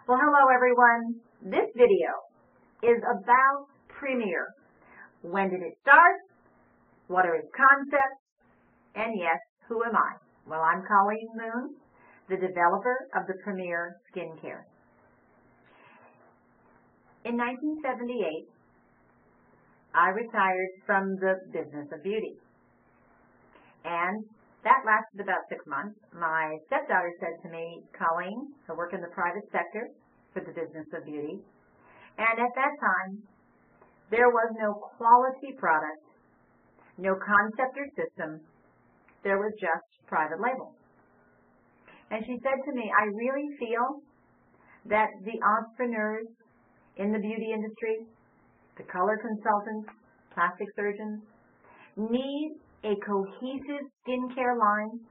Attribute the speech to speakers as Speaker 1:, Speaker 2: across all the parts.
Speaker 1: Well, hello everyone. This video is about Premier. When did it start? What are its concepts? And yes, who am I? Well, I'm Colleen Moon, the developer of the Premier skincare. In 1978, I retired from the business of beauty. And that lasted about 6 months. My stepdaughter said to me, Colleen, I work in the private sector for the business of beauty. And at that time, there was no quality product, no concept or system. There was just private label. And she said to me, I really feel that the entrepreneurs in the beauty industry, the color consultants, plastic surgeons, need a cohesive skincare line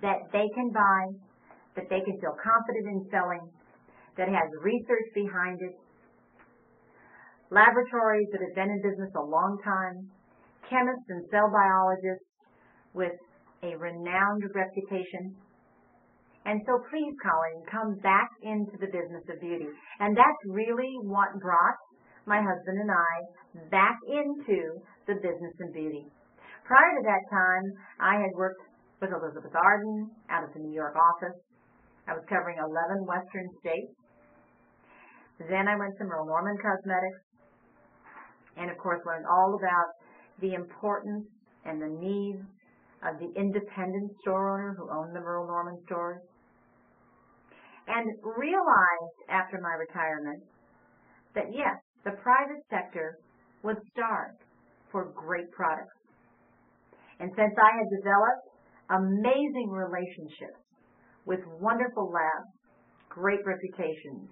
Speaker 1: that they can buy, that they can feel confident in selling, that has research behind it, laboratories that have been in business a long time, chemists and cell biologists with a renowned reputation. And so please, Colleen, come back into the business of beauty. And that's really what brought my husband and I back into the business of beauty. Prior to that time, I had worked with Elizabeth Arden out of the New York office. I was covering 11 Western states. Then I went to Merle Norman Cosmetics and, of course, learned all about the importance and the needs of the independent store owner who owned the Merle Norman stores. And realized after my retirement that, yes, the private sector was starved for great products. And since I had developed amazing relationships with wonderful labs, great reputations,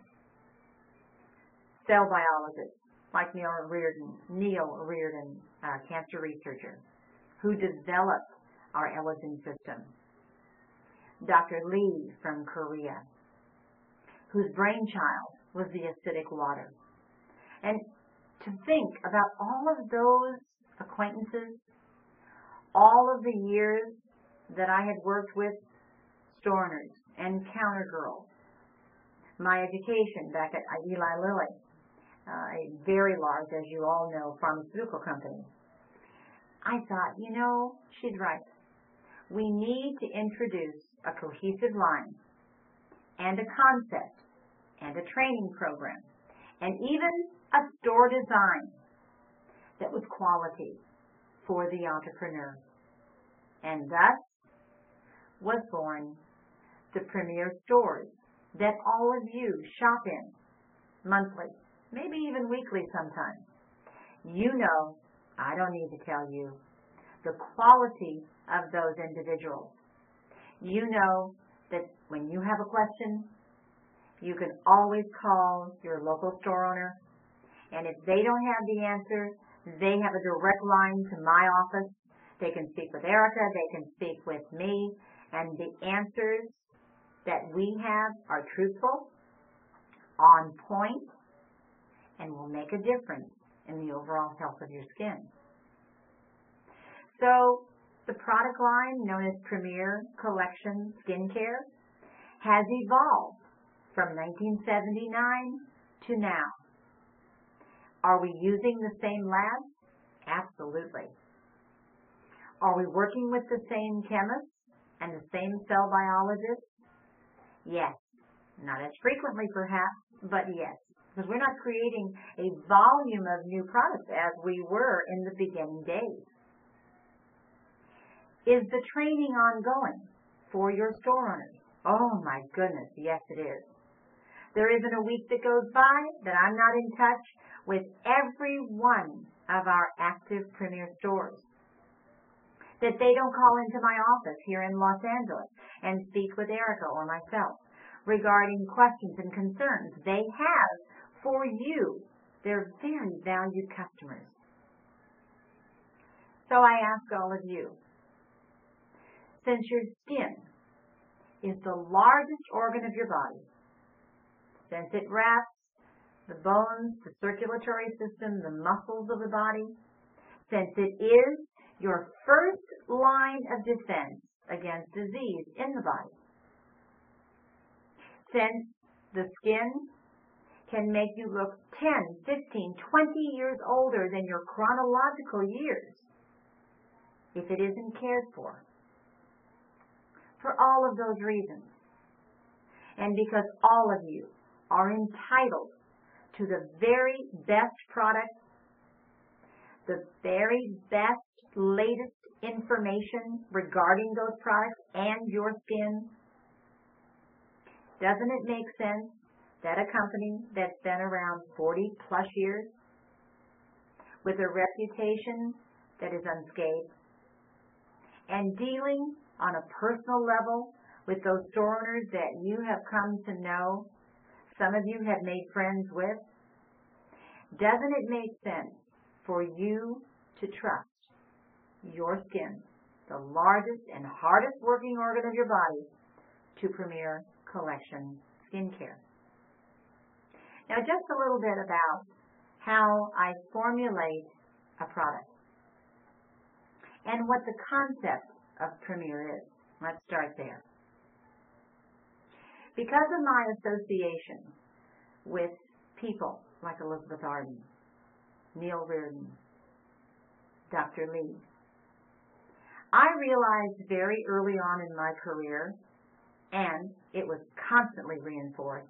Speaker 1: cell biologists like Neil Reardon, cancer researcher, who developed our Elogen system, Dr. Lee from Korea, whose brainchild was the acidic water. And to think about all of those acquaintances, all of the years that I had worked with store owners and counter girls, my education back at Eli Lilly, a very large, as you all know, pharmaceutical company, I thought, you know, she's right. We need to introduce a cohesive line and a concept and a training program and even a store design that was quality for the entrepreneur. And thus was born the Premier stores that all of you shop in monthly, maybe even weekly sometimes. You know, I don't need to tell you, the quality of those individuals. You know that when you have a question, you can always call your local store owner, and if they don't have the answer, they have a direct line to my office. They can speak with Erica, they can speak with me, and the answers that we have are truthful, on point, and will make a difference in the overall health of your skin. So the product line known as Premier Collection Skincare has evolved from 1979 to now. Are we using the same labs? Absolutely. Are we working with the same chemists and the same cell biologists? Yes. Not as frequently perhaps, but yes. Because we're not creating a volume of new products as we were in the beginning days. Is the training ongoing for your store owners? Oh my goodness, yes it is. There isn't a week that goes by that I'm not in touch with every one of our active Premier stores. That they don't call into my office here in Los Angeles and speak with Erica or myself regarding questions and concerns they have for you, their very valued customers. So I ask all of you, since your skin is the largest organ of your body, since it wraps the bones, the circulatory system, the muscles of the body, since it is your first line of defense against disease in the body, since The skin can make you look 10, 15, 20 years older than your chronological years if it isn't cared for all of those reasons. And because all of you are entitled to the very best product, the very best, latest information regarding those products and your skin, doesn't it make sense that a company that's been around 40 plus years with a reputation that is unscathed and dealing on a personal level with those store owners that you have come to know, some of you have made friends with, doesn't it make sense for you to trust your skin, the largest and hardest working organ of your body, to Premier Collection Skincare? Now, just a little bit about how I formulate a product and what the concept of Premier is. Let's start there. Because of my association with people like Elizabeth Arden, Neil Reardon, Dr. Lee, I realized very early on in my career, and it was constantly reinforced,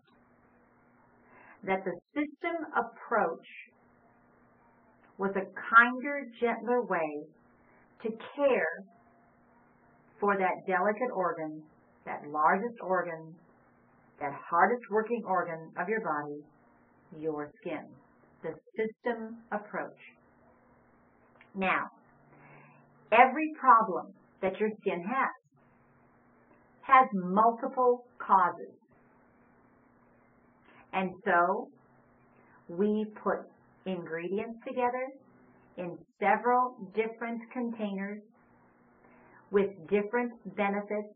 Speaker 1: that the system approach was a kinder, gentler way to care for that delicate organ, that largest organ, that hardest working organ of your body, your skin. The system approach. Now, every problem that your skin has multiple causes. And so, we put ingredients together in several different containers with different benefits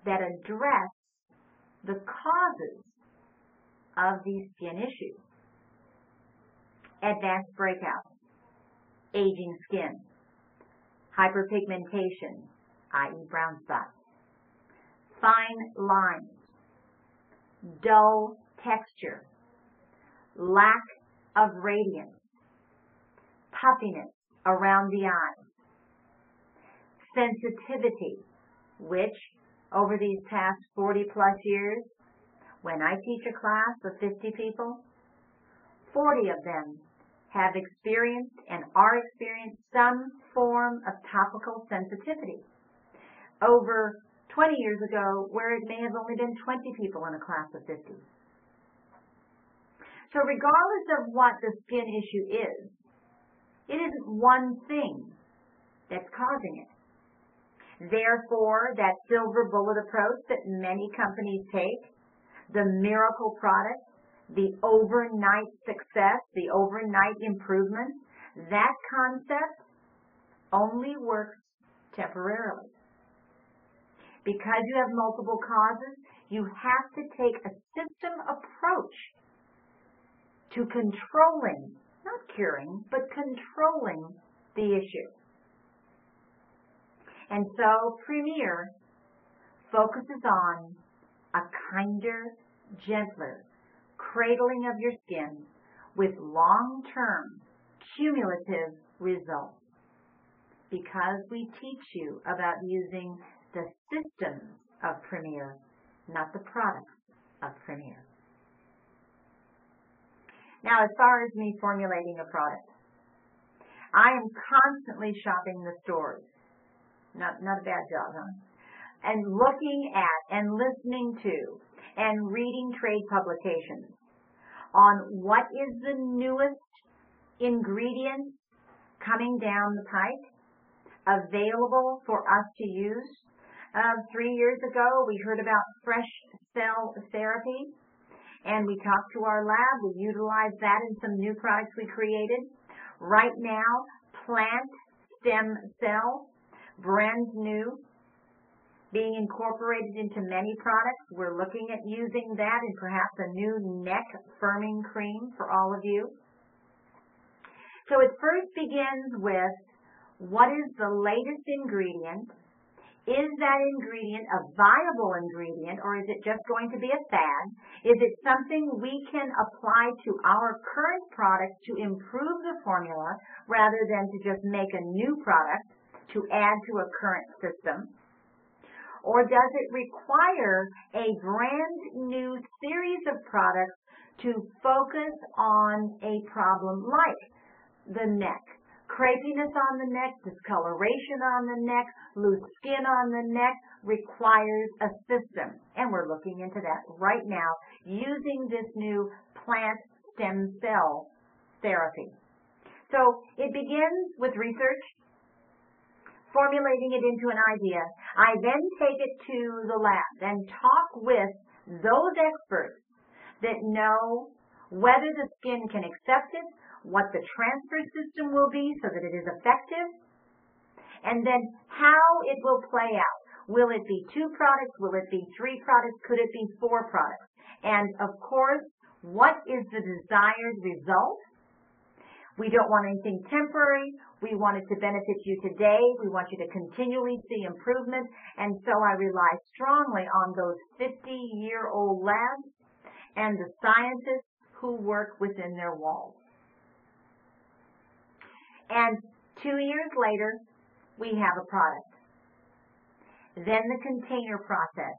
Speaker 1: that address the causes of these skin issues. Advanced breakouts, aging skin, hyperpigmentation, i.e. brown spots, fine lines, dull texture, lack of radiance, puffiness around the eyes, sensitivity, which over these past 40 plus years, when I teach a class of 50 people, 40 of them have experienced and are experiencing some form of topical sensitivity. Over 20 years ago, where it may have only been 20 people in a class of 50. So regardless of what the skin issue is, it isn't one thing that's causing it. Therefore, that silver bullet approach that many companies take, the miracle product, the overnight success, the overnight improvement, that concept only works temporarily. Because you have multiple causes, you have to take a system approach to controlling, not curing, but controlling the issue. And so Premier focuses on a kinder, gentler cradling of your skin with long-term cumulative results, because we teach you about using the systems of Premier, not the products of Premier. Now, as far as me formulating a product, I am constantly shopping the stores. Not a bad job, huh? And looking at and listening to and reading trade publications on what is the newest ingredient coming down the pike available for us to use. 3 years ago, we heard about fresh cell therapy, and we talked to our lab. We utilized that in some new products we created. Right now, plant stem cell, brand new, being incorporated into many products. We're looking at using that in perhaps a new neck firming cream for all of you. So it first begins with what is the latest ingredient Is that ingredient a viable ingredient, or is it just going to be a fad? Is it something we can apply to our current product to improve the formula rather than to just make a new product to add to a current system? Or does it require a brand new series of products to focus on a problem like the neck? Crepiness on the neck, discoloration on the neck, loose skin on the neck requires a system. And we're looking into that right now using this new plant stem cell therapy. So it begins with research, formulating it into an idea. I then take it to the lab and talk with those experts that know whether the skin can accept it, what the transfer system will be so that it is effective, and then how it will play out. Will it be 2 products? Will it be 3 products? Could it be 4 products? And of course, what is the desired result? We don't want anything temporary. We want it to benefit you today. We want you to continually see improvement. And so I rely strongly on those 50-year-old labs and the scientists who work within their walls. And 2 years later, we have a product. Then the container process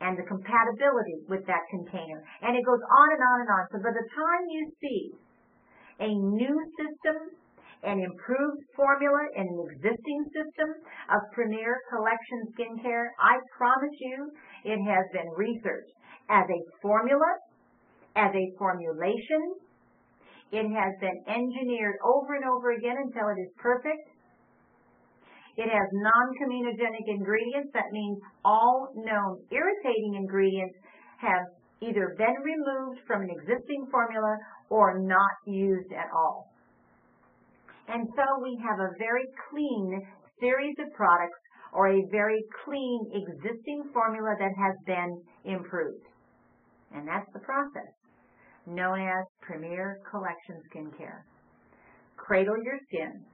Speaker 1: and the compatibility with that container. And it goes on and on and on. So by the time you see a new system, an improved formula in an existing system of Premier Collection Skincare, I promise you it has been researched as a formula, as a formulation. It has been engineered over and over again until it is perfect. It has non-comedogenic ingredients. That means all known irritating ingredients have either been removed from an existing formula or not used at all. And so we have a very clean series of products or a very clean existing formula that has been improved. And that's the process known as Premier Collection Skincare. Cradle your skin.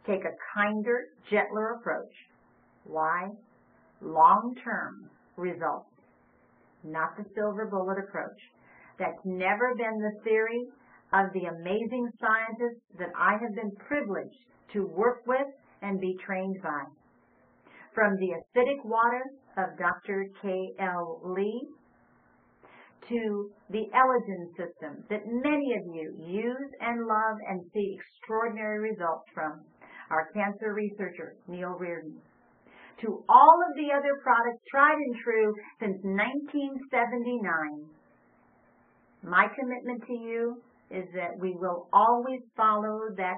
Speaker 1: Take a kinder, gentler approach. Why? Long-term results, not the silver bullet approach. That's never been the theory of the amazing scientists that I have been privileged to work with and be trained by. From the acidic water of Dr. K.L. Lee to the Elogen system that many of you use and love and see extraordinary results from, our cancer researcher, Neil Reardon, to all of the other products tried and true since 1979. My commitment to you is that we will always follow that